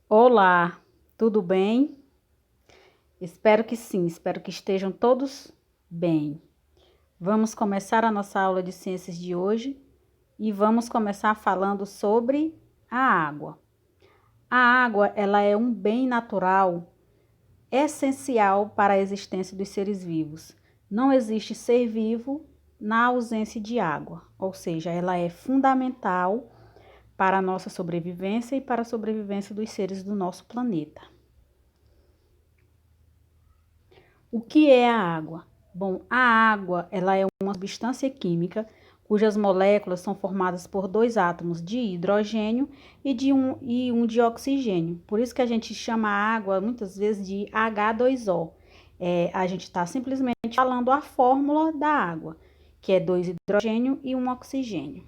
Olá, tudo bem? Espero que sim, espero que estejam todos bem. Vamos começar a nossa aula de ciências de hoje e vamos começar falando sobre a água. A água, ela é um bem natural essencial para a existência dos seres vivos. Não existe ser vivo na ausência de água, ou seja, ela é fundamental para a nossa sobrevivência e para a sobrevivência dos seres do nosso planeta. O que é a água? Bom, a água, ela é uma substância química cujas moléculas são formadas por dois átomos de hidrogênio e um de oxigênio. Por isso que a gente chama a água muitas vezes de H2O. A gente está simplesmente falando a fórmula da água, que é dois hidrogênio e um oxigênio.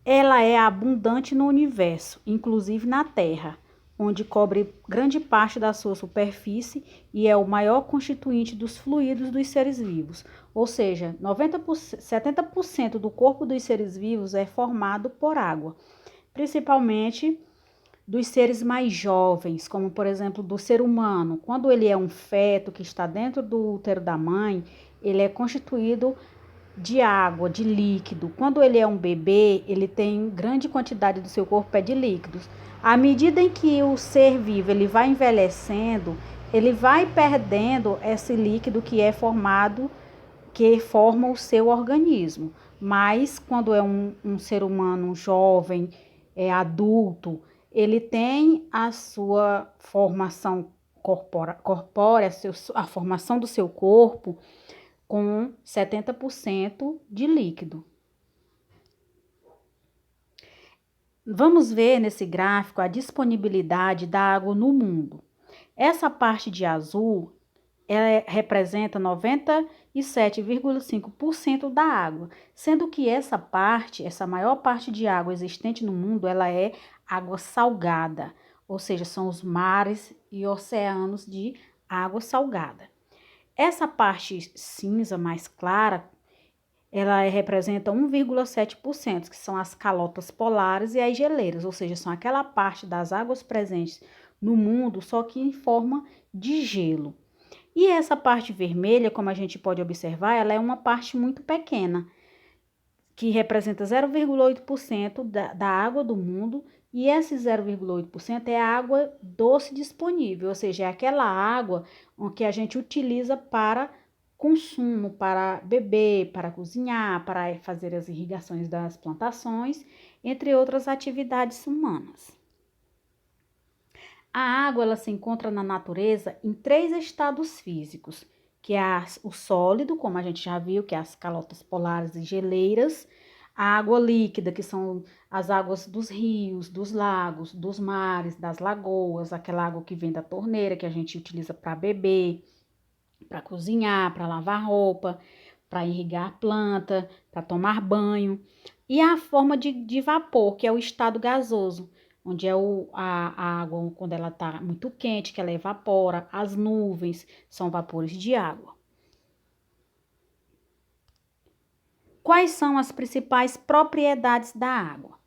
Ela é abundante no universo, inclusive na Terra, onde cobre grande parte da sua superfície e é o maior constituinte dos fluidos dos seres vivos. Ou seja, 70% do corpo dos seres vivos é formado por água, principalmente dos seres mais jovens, como por exemplo do ser humano. Quando ele é um feto que está dentro do útero da mãe, ele é constituído de água, de líquido. Quando ele é um bebê, ele tem grande quantidade do seu corpo é de líquidos. À medida em que o ser vivo ele vai envelhecendo, ele vai perdendo esse líquido que é formado, que forma o seu organismo. Mas quando é um ser humano jovem, adulto, ele tem a sua formação corpórea, a formação do seu corpo com 70% de líquido. Vamos ver nesse gráfico a disponibilidade da água no mundo. Essa parte de azul representa 97,5% da água, sendo que essa maior parte de água existente no mundo, ela é água salgada, ou seja, são os mares e oceanos de água salgada. Essa parte cinza mais clara, ela representa 1,7%, que são as calotas polares e as geleiras, ou seja, são aquela parte das águas presentes no mundo, só que em forma de gelo. E essa parte vermelha, como a gente pode observar, ela é uma parte muito pequena, que representa 0,8% da água do mundo, e esse 0,8% é a água doce disponível, ou seja, é aquela água que a gente utiliza para consumo, para beber, para cozinhar, para fazer as irrigações das plantações, entre outras atividades humanas. A água ela se encontra na natureza em três estados físicos, que é o sólido, como a gente já viu, que é as calotas polares e geleiras, a água líquida, que são as águas dos rios, dos lagos, dos mares, das lagoas, aquela água que vem da torneira, que a gente utiliza para beber, para cozinhar, para lavar roupa, para irrigar a planta, para tomar banho. E a forma de vapor, que é o estado gasoso, onde é a água, quando ela está muito quente, que ela evapora. As nuvens são vapores de água. Quais são as principais propriedades da água?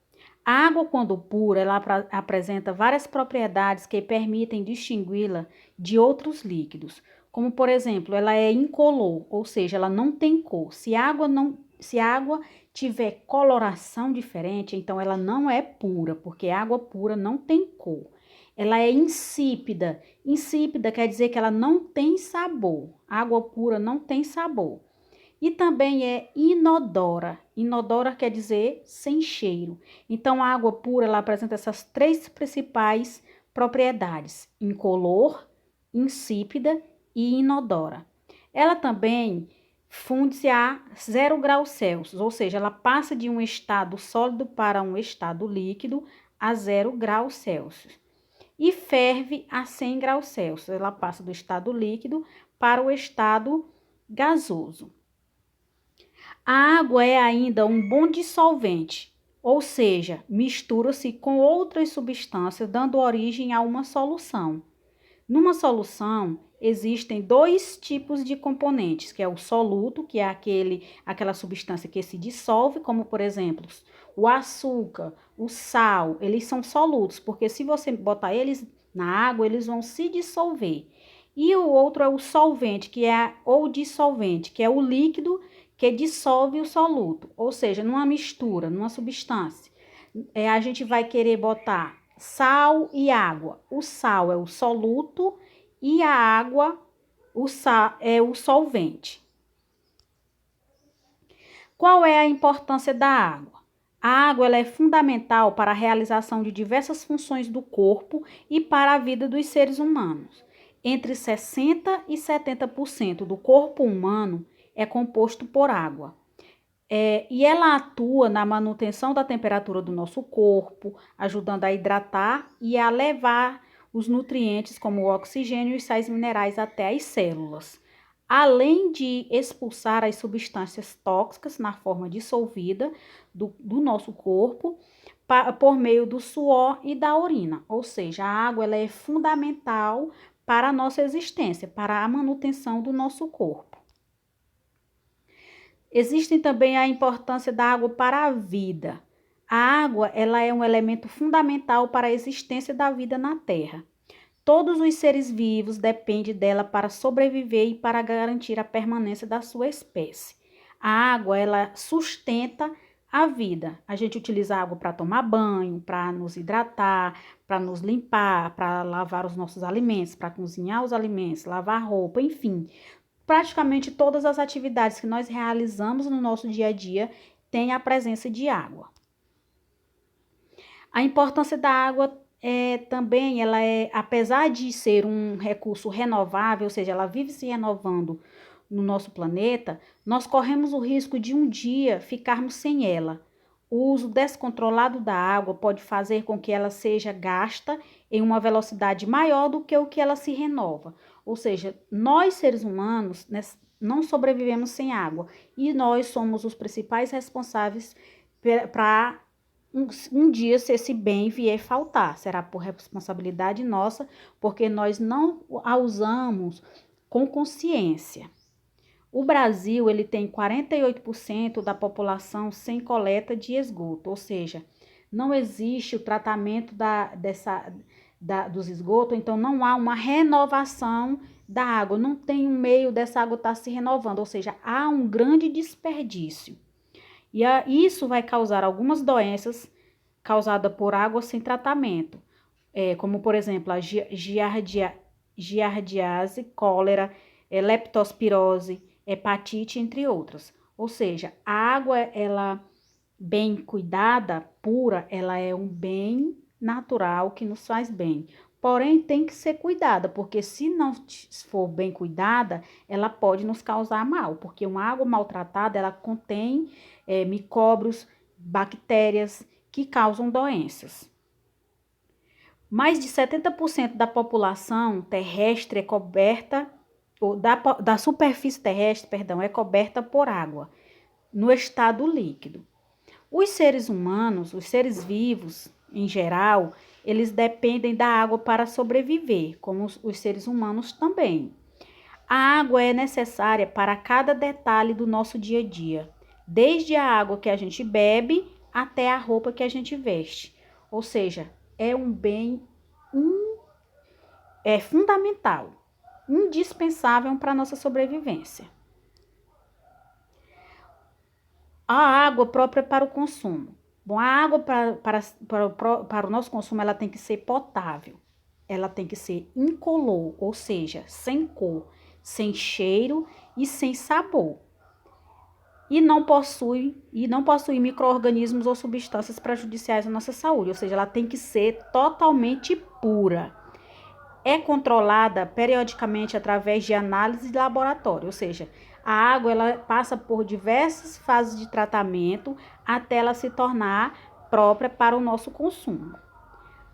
A água, quando pura, ela apresenta várias propriedades que permitem distingui-la de outros líquidos, como por exemplo, ela é incolor, ou seja, ela não tem cor. Se a água tiver coloração diferente, então ela não é pura, porque a água pura não tem cor. Ela é insípida. Insípida quer dizer que ela não tem sabor. Água pura não tem sabor. E também é inodora. Inodora quer dizer sem cheiro. Então, a água pura ela apresenta essas três principais propriedades: incolor, insípida e inodora. Ela também funde-se a 0 graus Celsius, ou seja, ela passa de um estado sólido para um estado líquido a 0 graus Celsius. E ferve a 100 graus Celsius. Ela passa do estado líquido para o estado gasoso. A água é ainda um bom dissolvente, ou seja, mistura-se com outras substâncias, dando origem a uma solução. Numa solução, existem dois tipos de componentes, que é o soluto, que é aquela substância que se dissolve, como por exemplo, o açúcar, o sal, eles são solutos, porque se você botar eles na água, eles vão se dissolver. E o outro é o solvente, ou dissolvente, que é o líquido que dissolve o soluto, ou seja, numa mistura, numa substância. A gente vai querer botar sal e água. O sal é o soluto e a água é o solvente. Qual é a importância da água? A água ela é fundamental para a realização de diversas funções do corpo e para a vida dos seres humanos. Entre 60% e 70% do corpo humano é composto por água. E ela atua na manutenção da temperatura do nosso corpo, ajudando a hidratar e a levar os nutrientes como o oxigênio e sais minerais até as células, além de expulsar as substâncias tóxicas na forma dissolvida do nosso corpo por meio do suor e da urina. Ou seja, a água ela é fundamental para a nossa existência, para a manutenção do nosso corpo. Existe também a importância da água para a vida. A água ela é um elemento fundamental para a existência da vida na Terra. Todos os seres vivos dependem dela para sobreviver e para garantir a permanência da sua espécie. A água ela sustenta a vida. A gente utiliza a água para tomar banho, para nos hidratar, para nos limpar, para lavar os nossos alimentos, para cozinhar os alimentos, lavar roupa, enfim. Praticamente todas as atividades que nós realizamos no nosso dia a dia têm a presença de água. A importância da água também, apesar de ser um recurso renovável, ou seja, ela vive se renovando no nosso planeta, nós corremos o risco de um dia ficarmos sem ela. O uso descontrolado da água pode fazer com que ela seja gasta em uma velocidade maior do que o que ela se renova. Ou seja, nós seres humanos não sobrevivemos sem água e nós somos os principais responsáveis para um dia se esse bem vier faltar. Será por responsabilidade nossa, porque nós não a usamos com consciência. O Brasil ele tem 48% da população sem coleta de esgoto, ou seja, não existe o tratamento dos esgotos, então não há uma renovação da água, não tem um meio dessa água estar se renovando, ou seja, há um grande desperdício. E isso vai causar algumas doenças causadas por água sem tratamento, como por exemplo a giardiase, cólera, leptospirose, hepatite, entre outras. Ou seja, a água, ela bem cuidada, pura, ela é um bem natural que nos faz bem. Porém, tem que ser cuidada, porque se não for bem cuidada, ela pode nos causar mal, porque uma água maltratada, ela contém micróbios, bactérias que causam doenças. Mais de 70% da população terrestre é coberta da superfície terrestre, é coberta por água, no estado líquido. Os seres humanos, os seres vivos, em geral, eles dependem da água para sobreviver, como os seres humanos também. A água é necessária para cada detalhe do nosso dia a dia, desde a água que a gente bebe até a roupa que a gente veste. Ou seja, é um bem fundamental, indispensável para a nossa sobrevivência. A água própria para o consumo. Bom, a água para o nosso consumo, ela tem que ser potável. Ela tem que ser incolor, ou seja, sem cor, sem cheiro e sem sabor. E não possui micro-organismos ou substâncias prejudiciais à nossa saúde, ou seja, ela tem que ser totalmente pura. É controlada periodicamente através de análise de laboratório, ou seja, a água ela passa por diversas fases de tratamento até ela se tornar própria para o nosso consumo.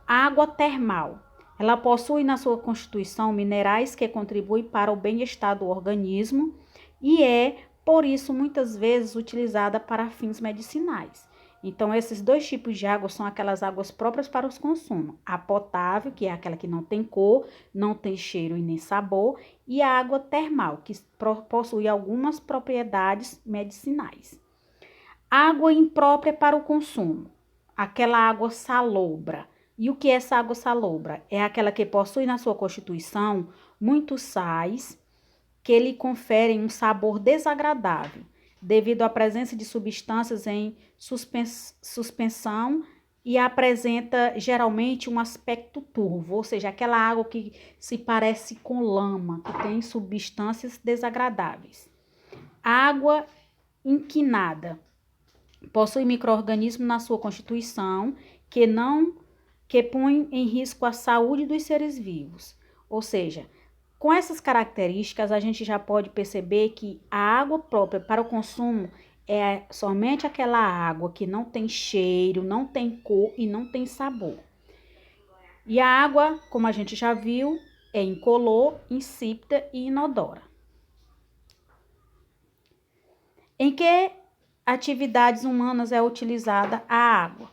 A água termal, ela possui na sua constituição minerais que contribuem para o bem-estar do organismo e por isso, muitas vezes utilizada para fins medicinais. Então, esses dois tipos de água são aquelas águas próprias para os consumos. A potável, que é aquela que não tem cor, não tem cheiro e nem sabor, e a água termal, que possui algumas propriedades medicinais. Água imprópria para o consumo, aquela água salobra, E o que é essa água salobra? É aquela que possui na sua constituição muitos sais que lhe conferem um sabor desagradável, devido à presença de substâncias em suspensão e apresenta geralmente um aspecto turvo, ou seja, aquela água que se parece com lama, que tem substâncias desagradáveis. Água inquinada possui micro-organismos na sua constituição que põem em risco a saúde dos seres vivos. Ou seja, com essas características, a gente já pode perceber que a água própria para o consumo é somente aquela água que não tem cheiro, não tem cor e não tem sabor. E a água, como a gente já viu, é incolor, insípida e inodora. Em que atividades humanas é utilizada a água?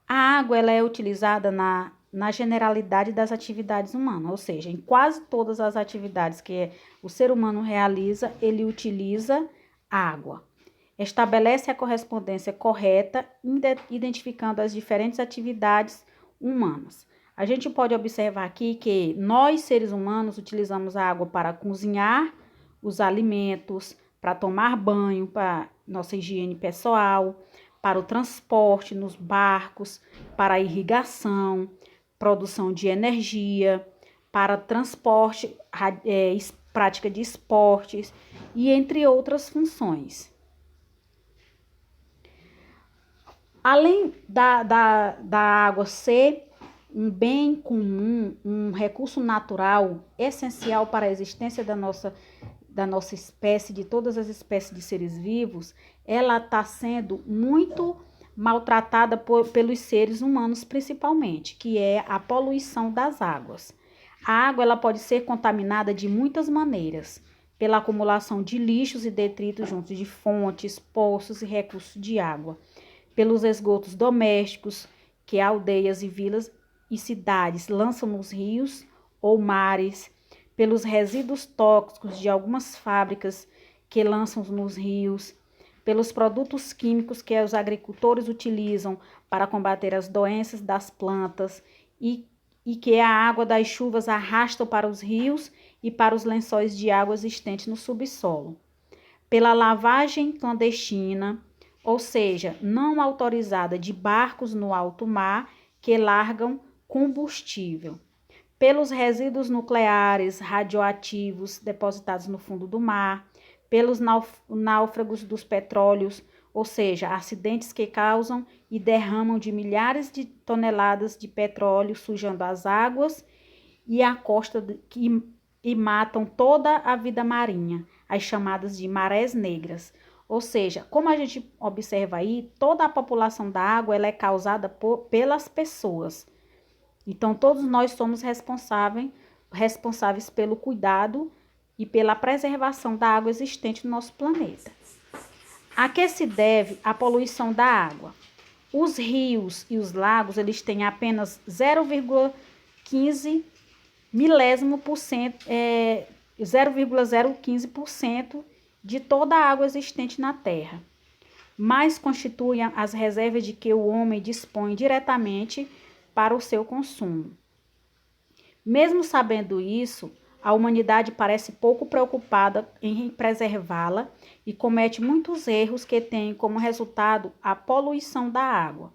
A água ela é utilizada na generalidade das atividades humanas, ou seja, em quase todas as atividades que o ser humano realiza, ele utiliza água. Estabelece a correspondência correta, identificando as diferentes atividades humanas. A gente pode observar aqui que nós, seres humanos, utilizamos a água para cozinhar os alimentos, para tomar banho, para nossa higiene pessoal, para o transporte nos barcos, para a irrigação, produção de energia, para transporte, prática de esportes e entre outras funções. Além da água ser um bem comum, um recurso natural essencial para a existência da nossa espécie, de todas as espécies de seres vivos, ela está sendo muito maltratada pelos seres humanos principalmente, que é a poluição das águas. A água ela pode ser contaminada de muitas maneiras, pela acumulação de lixos e detritos junto de fontes, poços e recursos de água, pelos esgotos domésticos que aldeias e vilas e cidades lançam nos rios ou mares, pelos resíduos tóxicos de algumas fábricas que lançam nos rios, pelos produtos químicos que os agricultores utilizam para combater as doenças das plantas e que a água das chuvas arrastam para os rios e para os lençóis de água existentes no subsolo, pela lavagem clandestina, ou seja, não autorizada de barcos no alto mar que largam combustível, pelos resíduos nucleares radioativos depositados no fundo do mar, pelos náufragos dos petróleos, ou seja, acidentes que causam e derramam de milhares de toneladas de petróleo, sujando as águas e a costa e matam toda a vida marinha, as chamadas de marés negras. Ou seja, como a gente observa aí, toda a população da água ela é causada pelas pessoas. Então, todos nós somos responsáveis pelo cuidado e pela preservação da água existente no nosso planeta. A que se deve a poluição da água? Os rios e os lagos, eles têm apenas 0,15 milésimo por cento, 0,015% de toda a água existente na Terra, mas constituem as reservas de que o homem dispõe diretamente para o seu consumo. Mesmo sabendo isso, a humanidade parece pouco preocupada em preservá-la e comete muitos erros que têm como resultado a poluição da água.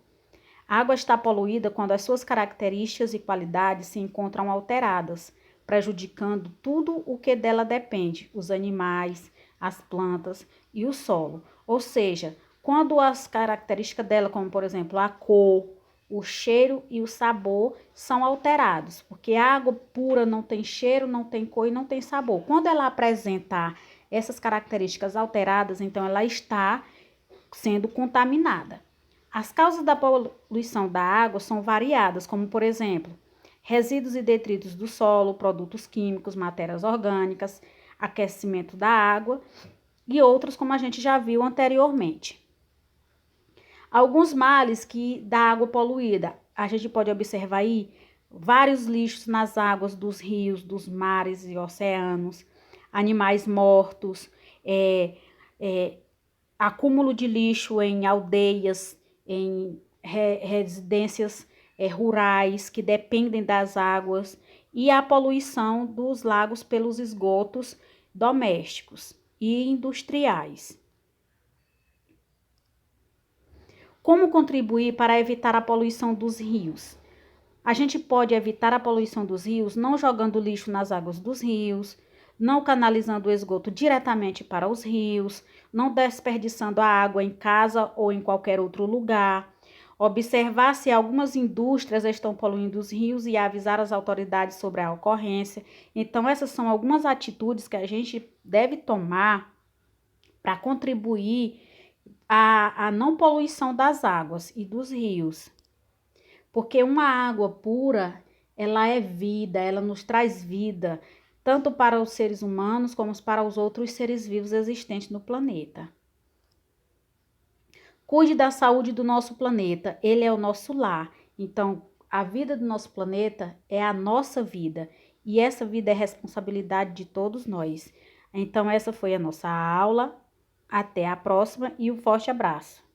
A água está poluída quando as suas características e qualidades se encontram alteradas, prejudicando tudo o que dela depende, os animais, as plantas e o solo. Ou seja, quando as características dela, como por exemplo a cor, o cheiro e o sabor, são alterados, porque a água pura não tem cheiro, não tem cor e não tem sabor. Quando ela apresentar essas características alteradas, então ela está sendo contaminada. As causas da poluição da água são variadas, como por exemplo, resíduos e detritos do solo, produtos químicos, matérias orgânicas, aquecimento da água e outros, como a gente já viu anteriormente. Alguns males da água poluída, a gente pode observar aí vários lixos nas águas dos rios, dos mares e oceanos, animais mortos, acúmulo de lixo em aldeias, em residências rurais que dependem das águas e a poluição dos lagos pelos esgotos domésticos e industriais. Como contribuir para evitar a poluição dos rios? A gente pode evitar a poluição dos rios não jogando lixo nas águas dos rios, não canalizando o esgoto diretamente para os rios, não desperdiçando a água em casa ou em qualquer outro lugar, observar se algumas indústrias estão poluindo os rios e avisar as autoridades sobre a ocorrência. Então, essas são algumas atitudes que a gente deve tomar para contribuir à não poluição das águas e dos rios. Porque uma água pura, ela é vida, ela nos traz vida, tanto para os seres humanos como para os outros seres vivos existentes no planeta. Cuide da saúde do nosso planeta, ele é o nosso lar. Então, a vida do nosso planeta é a nossa vida e essa vida é responsabilidade de todos nós. Então, essa foi a nossa aula. Até a próxima e um forte abraço.